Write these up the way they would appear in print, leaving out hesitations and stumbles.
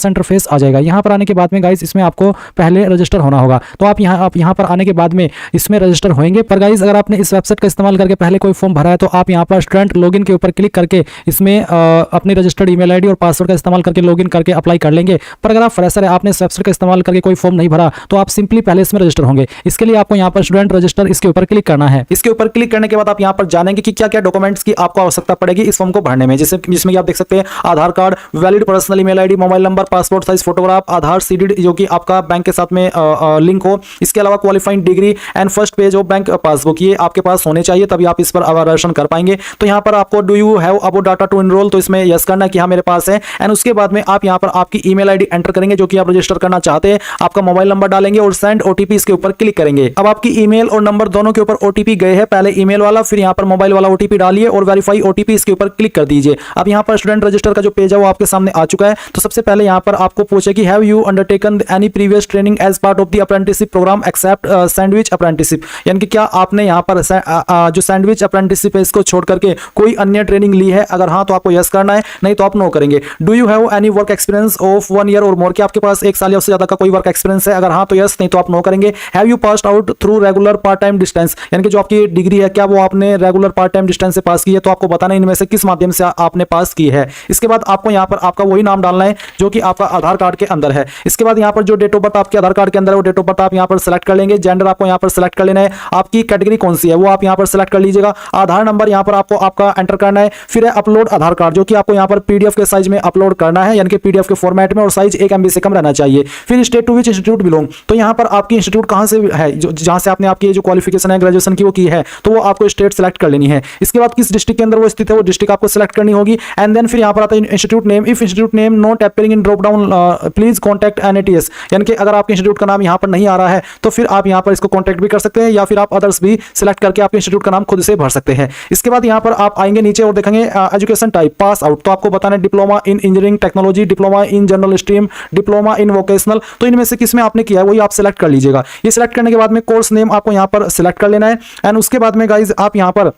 Interface आ जाएगा। यहाँ पर आने के बाद में गाइस इसमें आपको पहले रजिस्टर होना होगा, तो आप यहाँ पर आने के बाद में इसमें रजिस्टर होंगे। पर गाइस अगर आपने इस वेबसाइट का इस्तेमाल करके पहले कोई फॉर्म भरा है तो आप यहाँ पर स्टूडेंट लॉगिन के ऊपर क्लिक करके इसमें अपनी रजिस्टर्ड ईमेल आईडी और पासवर्ड का इस्तेमाल करके लॉगिन करके अप्लाई कर लेंगे। पर अगर आप फ्रेशर है, आपने इस वेबसाइट का इस्तेमाल करके कोई फॉर्म नहीं भरा, तो आप सिंपली पहले इसमें रजिस्टर होंगे। इसके लिए आपको यहाँ पर स्टूडेंट रजिस्टर इसके ऊपर क्लिक करना है। इसके ऊपर क्लिक करने के बाद आप यहाँ पर जानेंगे कि क्या क्या डॉक्यूमेंट्स की आपको आवश्यकता पड़ेगी इस फॉर्म को भरने में, जिसमें आप देख सकते हैं Aadhaar card, valid personal email ID, mobile number, passport size photograph, Aadhaar seeded जो कि आपका बैंक के साथ में लिंक हो, इसके अलावा qualifying degree and first page of bank passbook, ये आपके पास होने चाहिए, तभी आप इस पर आवेदन कर पाएंगे। तो यहाँ पर आपको do you have about data to enrol, तो इसमें यस करना कि हाँ मेरे पास है। एंड उसके बाद में आप यहाँ पर आपकी ईमेल आईडी एंटर करेंगे जो कि आप रजिस्टर करना चाहते हैं, आपका मोबाइल नंबर डालेंगे और सेंड ओटीपी इसके ऊपर क्लिक करेंगे। अब आपकी ईमेल और नंबर दोनों के ऊपर ओटीपी गए हैं, पहले ईमेल वाला फिर यहाँ पर मोबाइल वाला ओटीपी डालिए और वेरीफाई ओटीपी इसके ऊपर क्लिक कर दीजिए। अब यहाँ पर स्टूडेंट रजिस्टर का जो पेज है वो आपके सामने आ चुका है। तो सबसे पहले यहाँ पर आपको पूछे कि have you undertaken any previous training as part of the apprenticeship programme except sandwich apprenticeship, यानी कि क्या आपने यहाँ पर जो सैंडविच अप्रेंटिसशिप है इसको छोड़ करके कोई अन्य ट्रेनिंग ली है, अगर हाँ तो आपको यस करना है, नहीं तो आप नो करेंगे। Do you have any work experience of 1 year और मोर, क्या आपके पास 1 साल या उससे ज्यादा का कोई वर्क एक्सपीरियंस है, अगर हाँ तो यस, नहीं तो आप नो करेंगे। Have you passed out through regular part time distance, यानी कि जो आपकी डिग्री है क्या वो आपने रेगुलर पार्ट टाइम डिस्टेंस से पास की है, तो आपको बताना इनमें से किस माध्यम से आपने पास की है। इसके बाद आपको यहाँ पर आपका वही नाम डालना है जो कि आपका आधार कार्ड के अंदर है। इसके बाद यहाँ पर जो डेट ऑफ बर्थ आपके आधार कार्ड के अंदर है वो डेट ऑफ बर्थ आप यहाँ पर सेलेक्ट कर लेंगे। जेंडर आपको यहाँ पर सेलेक्ट कर लेना है, आपकी कैटेगरी कौन सी है वो आप यहाँ पर सेलेक्ट कर लीजिएगा। आधार नंबर यहाँ पर आपको आपका एंटर करना है, फिर है अपलोड आधार कार्ड जो कि आपको यहाँ पर पीडीएफ के साइज में अपलोड करना है, यानी कि पीडीएफ के फॉर्मेट में, और साइज 1 MB से कम रहना चाहिए। फिर state to which institute belong, तो यहाँ पर आपकी इंस्टीट्यूट कहाँ से है, जहाँ से आपने आपकी जो क्वालिफिकेशन है ग्रेजुएशन की वो की है, तो वो आपको स्टेट सेलेक्ट कर लेनी है। इसके बाद किस डिस्ट्रिक्ट के अंदर वो स्थित है वो डिस्ट्रिक्ट आपको सेलेक्ट करनी होगी। एंड देन फिर यहाँ पर आता है institute name. If institute name not appearing in drop down please contact NATS, यानी कि अगर आपके इंस्टीट्यूट का नाम यहाँ पर नहीं आ रहा है तो फिर आप यहाँ पर इसको कॉन्टैक्ट भी कर सकते हैं, या फिर आप अदर्स भी सिलेक्ट करके आपके इंस्टीट्यूट का नाम खुद से भर सकते हैं। इसके बाद यहाँ पर आप आएंगे नीचे और देखेंगे एजुकेशन टाइप पास आउट, तो आपको बताना है diploma in engineering technology, diploma in general stream, diploma in vocational, तो इनमें से किसमें आपने किया है वही आप सिलेक्ट कर लीजिएगा। ये सिलेक्ट करने के बाद में कोर्स नेम आपको यहाँ पर सिलेक्ट कर लेना है। एंड उसके बाद में गाइज आप यहाँ पर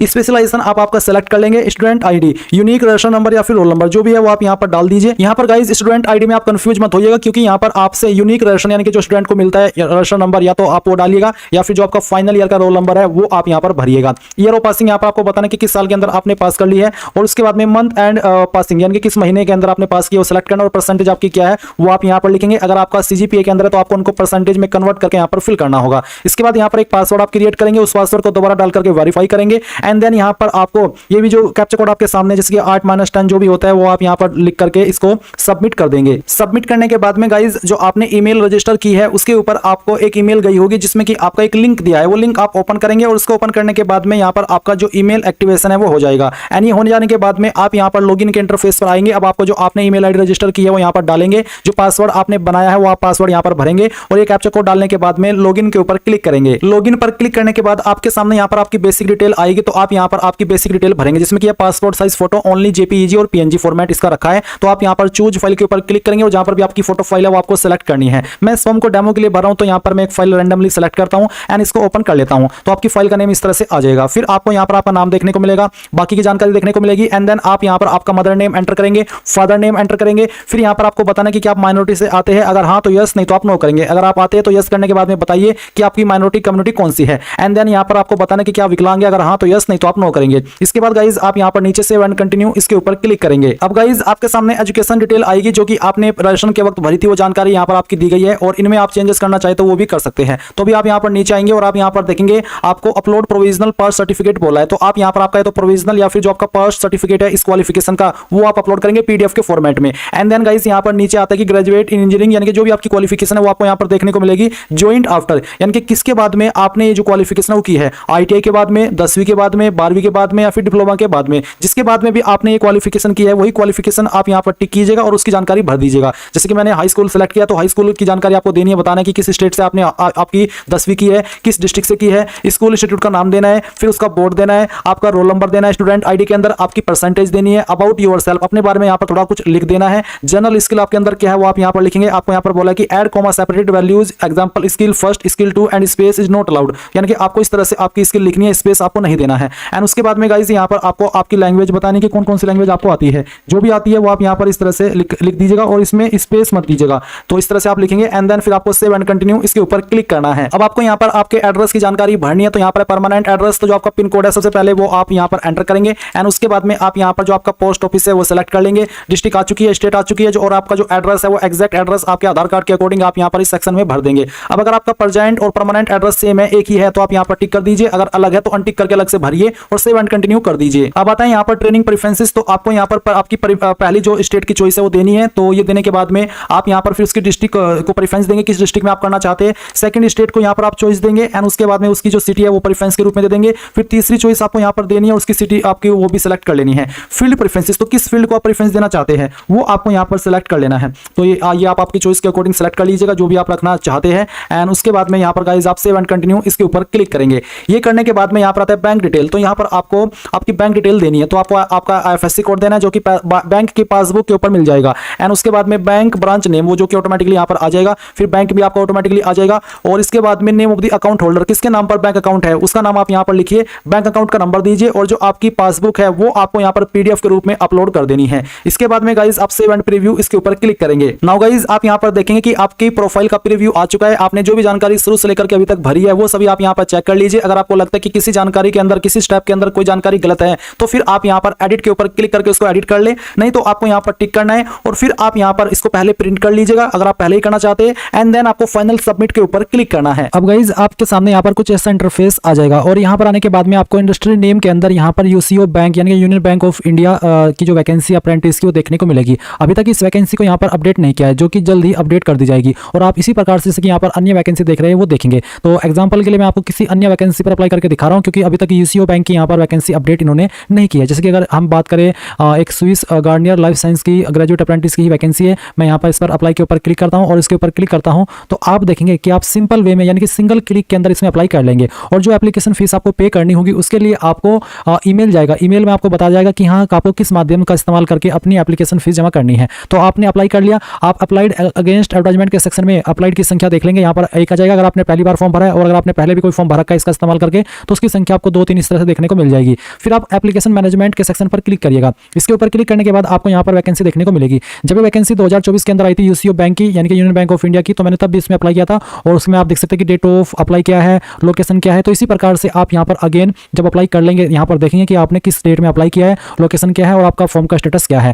स्पेशलाइजेशन आप आपका सेलेक्ट कर लेंगे। Student ID, unique register number या फिर रोल नंबर जो भी है वो आप यहाँ पर डाल दीजिए। यहाँ पर गाइज स्टूडेंट आईडी में आप कंफ्यूज मत होइएगा, क्योंकि यहाँ पर आपसे यूनिक रजिस्टर यानी कि जो स्टूडेंट को मिलता है रजिस्टर नंबर या तो आप वो डालिएगा, या फिर जो आपका फाइनल ईयर का रोल नंबर है वो आप यहाँ पर भरिएगा। ईयर ऑफ पासिंग यहाँ पर आपको बताना कि किस साल के अंदर आपने पास कर ली है, और उसके बाद में मंथ एंड पासिंग यानी कि किस महीने के अंदर आपने पास किया वो सेलेक्ट करना, और परसेंटेज आपकी क्या है वो आप यहाँ पर लिखेंगे। अगर आपका CGPA के अंदर है तो आपको उनको परसेंटेज में कन्वर्ट करके यहाँ पर फिल करना होगा। इसके बाद यहाँ पर एक पासवर्ड आप क्रिएट करेंगे, उस पासवर्ड को दोबारा डाल करके वेरीफाई करेंगे। एंड देन यहाँ पर आपको ये भी जो कैप्चा कोड आपके सामने जैसे कि 8-10 जो भी होता है वो आप यहाँ पर लिख करके इसको सबमिट कर देंगे। सबमिट करने के बाद में गाइज जो आपने ईमेल रजिस्टर की है उसके ऊपर आपको एक ईमेल गई होगी जिसमें कि आपका एक लिंक दिया है, वो लिंक आप ओपन करेंगे और उसको ओपन करने के बाद में यहाँ पर आपका जो ईमेल एक्टिवेशन है वो हो जाएगा। एंड ये होने जाने के बाद में आप यहाँ पर लॉगिन के इंटरफेस पर आएंगे। अब आपको जो आपने ईमेल आईडी रजिस्टर की है वो यहाँ पर डालेंगे, जो पासवर्ड आपने बनाया है वो आप पासवर्ड यहाँ पर भरेंगे, और ये कैप्चा कोड डालने के बाद में लॉगिन के ऊपर क्लिक करेंगे। लॉगिन पर क्लिक करने के बाद आपके सामने यहाँ पर आपकी बेसिक डिटेल आएगी, तो आप यहाँ पर आपकी बेसिक डिटेल भरेंगे, जिसमें कि passport size photo only JPEG और PNG फॉर्मेट इसका रखा है। तो आप यहाँ पर चूज फाइल के ऊपर क्लिक करेंगे और जहां पर भी आपकी फोटो फाइल है वो आपको सेलेक्ट करनी है। मैं इस फॉर्म को डेमो के लिए भर रहा हूं, तो यहाँ पर मैं एक फाइल रैंडमली सेलेक्ट करता हूं एंड इसको ओपन कर लेता हूं, तो आपकी फाइल का नेम इस तरह से आ जाएगा। फिर आपको यहाँ पर आपका नाम देखने को मिलेगा, बाकी की जानकारी देखने को मिलेगी। एंड देन आप यहाँ पर आपका मदर नेम एंटर करेंगे, फादर नेम एंटर करेंगे। फिर यहाँ पर आपको बताना कि क्या आप माइनॉरिटी से आते हैं, अगर हाँ तो यस, नहीं तो आप नो करेंगे। अगर आप आते हैं तो यस करने के बाद में बताइए कि आपकी माइनॉरिटी कम्युनिटी कौन सी है। एंड देन यहाँ पर आपको बताना कि क्या विकलांग है, अगर हाँ तो यस, नहीं तो आप नो करेंगे। इसके बाद गाइज आप यहाँ पर नीचे से एंड कंटिन्यू इसके ऊपर क्लिक करेंगे। अब गाइज आपके सामने एजुकेशन डिटेल आएगी जो कि आपने रजिस्ट्रेशन के वक्त भरी थी, वो जानकारी यहाँ पर आपकी दी गई है, और इनमें आप चेंजेस करना चाहे तो वो भी कर सकते हैं। तो भी आप यहाँ पर नीचे आएंगे और आप यहाँ पर देखेंगे आपको अपलोड प्रोविजनल पास सर्टिफिकेट बोला है, तो आप यहाँ पर आपका तो प्रोविजनल या फिर जो आपका पास सर्टिफिकेट है इस क्वालिफिकेशन का वो आप अपलोड करेंगे PDF के फॉर्मेट में। एंड देन गाइज यहाँ पर नीचे आता है कि ग्रेजुएट इन इंजीनियरिंग, यानी कि जो भी आपकी क्वालिफिकेशन है वो आपको यहाँ पर देखने को मिलेगी। ज्वाइंट आफ्टर, यानी कि किसके बाद में आपने ये जो क्वालिफिकेशन है वो की है, ITI के बाद में, 10वीं के बाद में, 12वीं के बाद में, या फिर डिप्लोमा के बाद में, जिसके बाद में भी आपने ये क्वालिफिकेशन की है वही क्वालिफिकेशन आप यहाँ पर टिक कीजिएगा और उसकी जानकारी भर दीजिएगा। जैसे कि मैंने हाई स्कूल सेलेक्ट किया तो हाई स्कूल की जानकारी आपको देनी है, बताना है कि किस स्टेट से आपने आपकी 10वीं की है, किस डिस्ट्रिक्ट से की है, स्कूल इंस्टीट्यूट का नाम देना है, फिर उसका बोर्ड देना है, आपका रोल नंबर देना है, स्टूडेंट आईडी के अंदर आपकी परसेंटेज देनी है, अबाउट योरसेल्फ अपने बारे में यहाँ पर थोड़ा कुछ लिख देना है, जनरल स्किल आपके अंदर क्या है वो आप यहाँ पर लिखेंगे। आपको यहाँ पर बोला कि add comma separated values example skill first, skill 2 and space is not allowed, यानी कि आपको इस तरह से आपकी स्किल लिखनी है, स्पेस आपको नहीं देना है। एंड उसके बाद में गाइस यहाँ पर आपको आपकी लैंग्वेज बताने की कौन कौन सी लैंग्वेज आपको आती है, जो भी आती है वो आप यहाँ पर इस तरह से लिख दीजिएगा और इसमें स्पेस मत दीजिएगा। तो इस तरह से आप लिखेंगे एंड देन फिर आपको सेव एंड कंटिन्यू इसके ऊपर क्लिक करना है। अब आपको यहाँ पर आपके एड्रेस की जानकारी भरनी है। तो यहाँ पर परमानेंट एड्रेस, तो जो आपका पिन कोड है सबसे पहले वो आप यहाँ पर एंटर करेंगे। एंड उसके बाद में आप यहाँ पर जो आपका पोस्ट ऑफिस है वो सिलेक्ट कर लेंगे। डिस्ट्रिक्ट आ चुकी है, स्टेट आ चुकी है, जो और आपका जो एड्रेस है वो एग्जैक्ट एड्रेस आपके आधार कार्ड के अकॉर्डिंग आप यहाँ पर इस सेक्शन में भर देंगे। अब अगर आपका प्रेजेंट और परमानेंट एड्रेस सेम है, एक ही है, तो आप यहाँ पर टिक कर दीजिए। अगर अलग है तो अनटिक करके अलग से भरिए और सेव एंड कंटिन्यू कर दीजिए। अब आता है यहाँ पर ट्रेनिंग प्रेफरेंसेस। तो आपको यहाँ पर आपकी पहली जो स्टेट की चॉइस है वो देनी है। तो ये देने के बाद में आप यहाँ पर फिर उसकी डिस्ट्रिक्ट को प्रेफरेंस देंगे, किस डिस्ट्रिक्ट में आप करना चाहते हैं। सेकंड स्टेट को यहाँ पर आप चॉइस देंगे एंड उसके बाद में उसकी जो सिटी है वो प्रेफरेंस के रूप में दे देंगे। फिर तीसरी चॉइस आपको यहाँ पर देनी है, उसकी सिटी आपकी वो भी सिलेक्ट कर लेनी है। फील्ड प्रेफरेंसेस, तो किस फील्ड को आप प्रेफरेंस देना चाहते हैं वो आपको यहाँ पर सिलेक्ट कर लेना है। तो ये आप आपकी चॉइस के अकॉर्डिंग सिलेक्ट कर लीजिएगा जो भी आप रखना चाहते हैं। एंड उसके बाद में यहाँ पर गाइस आप सेव एंड कंटिन्यू इसके ऊपर क्लिक करेंगे। ये करने के बाद में यहाँ पर आता है बैंक डिटेल। तो यहाँ पर आपको आपकी बैंक डिटेल देनी है। तो आपको आपका IFSC कोड देना है जो कि बैंक की पासबुक के ऊपर मिल जाएगा। एंड उसके बाद में बैंक ब्रांच नेम वो जो कि ऑटोमेटिकली यहाँ पर आ जाएगा। फिर बैंक भी आपका ऑटोमेटिकली आ जाएगा। और इसके बाद में name of the account holder, किसके नाम पर बैंक अकाउंट है उसका नाम आप यहाँ पर लिखिए, बैंक अकाउंट का नंबर दीजिए और जो आपकी पासबुक है वो आपको यहाँ पर PDF के रूप में अपलोड कर देनी है। इसके बाद में गाइस आप सेव एंड प्रीव्यू इसके ऊपर क्लिक करेंगे। नाउ गाइस आप यहाँ पर देखेंगे कि आपकी प्रोफाइल का प्रीव्यू आ चुका है। आपने जो भी जानकारी शुरू से लेकर के अभी तक भरी है वो सभी आप यहाँ पर चेक कर लीजिए। अगर आपको लगता है कि किसी जानकारी के अंदर, किसी स्टेप के अंदर कोई जानकारी गलत है तो फिर आप यहाँ पर एडिट के ऊपर क्लिक करके उसको एडिट कर ले, नहीं तो आपको यहाँ पर टिक करना है और फिर आप यहाँ पर इसको पहले प्रिंट कर लीजिएगा अगर आप पहले ही करना चाहते हैं। एंड देन आपको फाइनल सबमिट के ऊपर क्लिक करना है। अब गाइज आपके सामने यहाँ पर कुछ ऐसा इंटरफेस आ जाएगा और यहाँ पर आने के बाद में आपको इंडस्ट्री नेम के अंदर यहाँ पर UCO बैंक यानी कि यूनियन बैंक ऑफ इंडिया की जो वैकेंसी अप्रेंटिस की वो देखने को मिलेगी। अभी तक इस वैकेंसी को यहाँ पर अपडेट नहीं किया है, जो कि जल्द ही अपडेट कर दी जाएगी। और आप इसी प्रकार से जैसे कि यहाँ पर अन्य वैकेंसी देख रहे हैं वो देखेंगे। तो एग्जाम्पल के लिए मैं आपको किसी अन्य वैकेंसी पर अप्लाई करके दिखा रहा हूँ, क्योंकि अभी तक UCO बैंक की यहाँ पर वैकेंसी अपडेट इन्होंने नहीं की है। जैसे कि अगर हम बात करें एक स्विस गार्नियर लाइफ साइंस की ग्रेजुएट अप्रेंटिस की ही वैकेंसी है। मैं यहाँ पर इस पर अप्लाई के ऊपर क्लिक करता हूँ और इसके ऊपर क्लिक करता हूँ तो आप देखेंगे कि आप सिंपल वे में यानी कि सिंगल क्लिक के अंदर इसमें अप्लाई कर लेंगे। और जो एप्लीकेशन फीस आपको पे करनी होगी उसके लिए आपको ईमेल जाएगा, ईमेल में आपको बताया जाएगा कि हाँ आपको किस माध्यम का इस्तेमाल करके अपनी एप्लीकेशन फीस जमा करनी है। तो आपने अप्लाई कर लिया, आप अप्लाइड अगेंस्ट एडवर्टाइजमेंट के सेक्शन में अप्लाइड की संख्या देख लेंगे, यहाँ पर एक आ जाएगा अगर आपने पहली बार फॉर्म भरा है, और अगर आपने पहले भी कोई फॉर्म भरा है इसका इस्तेमाल करके तो उसकी संख्या आपको 2-3 इस तरह से देखने को मिल जाएगी। फिर आप एप्लीकेशन मैनेजमेंट के सेक्शन पर क्लिक करिएगा। इसके ऊपर क्लिक करने के बाद आपको यहाँ पर वैकेंसी देखने को मिलेगी। जब ये वैकेंसी 2024 के अंदर आई थी UCO बैंक की यानी कि यूनियन बैंक ऑफ इंडिया की, तो मैंने तब भी इसमें अप्लाई किया था और उसमें आप देख सकते हैं कि डेट ऑफ अप्लाई क्या है, लोकेशन क्या है। तो इसी प्रकार से आप यहाँ पर अगेन जब अप्लाई कर लेंगे यहाँ पर देखेंगे कि आपने किस डेट में अप्लाई किया है, लोकेशन क्या है और आपका फॉर्म का स्टेटस क्या है।